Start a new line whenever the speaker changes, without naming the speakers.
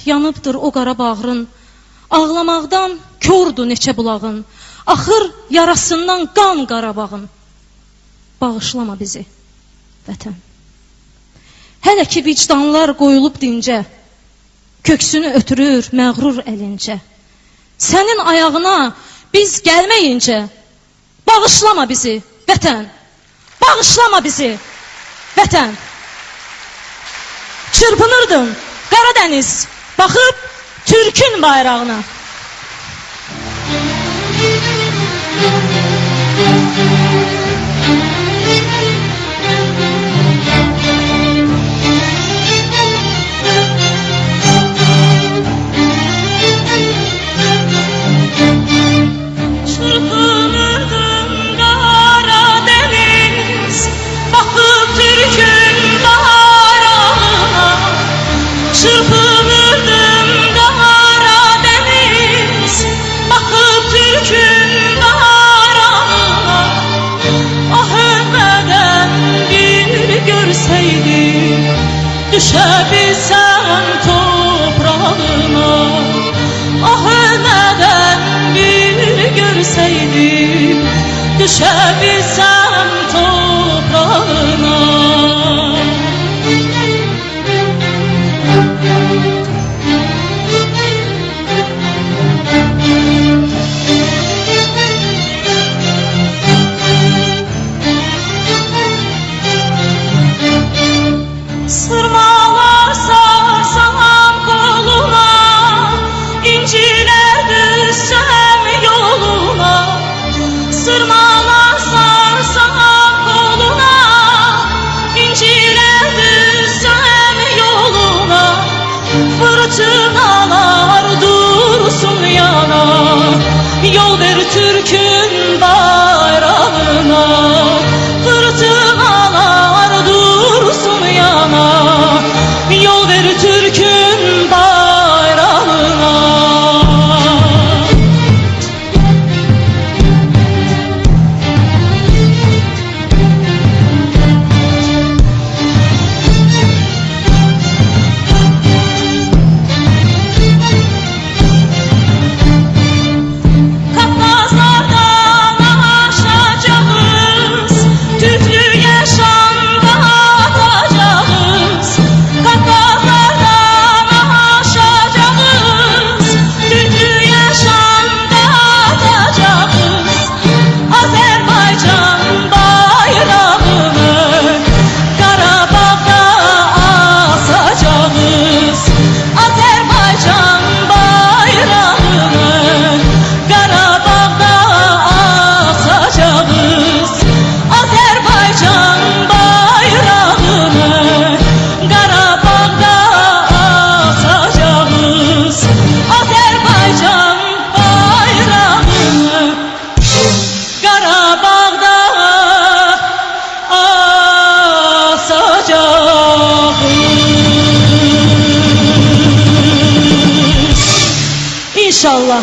yanıbdır o qara bağrın, ağlamaqdan kördür neçə bulağın, axır yarasından qan Qarabağın. Bağışlama bizi, vətən. Hələ ki vicdanlar qoyulub dincə, köksünü ötürür məğrur əlincə. Sənin ayağına biz gəlməyincə, bağışlama bizi, vətən. Bağışlama bizi, vətən. Çırpınırdın Qaradəniz, baxıb Türkün bayrağına.
Çırpınırdım Karadeniz, bakıp Türk'ün bayrağına. Ah ölmeden bir görseydim, düşebilsem toprağına. Ah ölmeden bir görseydim, düşebilsem toprağına. Sırmalar sarsam koluna, inciler düşsem yoluna. Sırmalar sarsam koluna, inciler düşsem yoluna. Fırtınalar dursun yana, yol ver Türk'ün bayrağına. Fırtınalar dursun yana, yol ver Türk'ün bayrağına. Kafkaslardan aşacağız, Türklü yaşam batacağız. Kafkaslardan aşacağız, Türklü yaşam batacağız. Azerbaycan bayrağını Qarabağda asacağız. Azerbaycan bayrağını Qarabağda asacağız. Azerbaycan bayrağını Qarabağda asacağız. Azerbaycan bayrağını Qarabağda asacağız. İnşallah.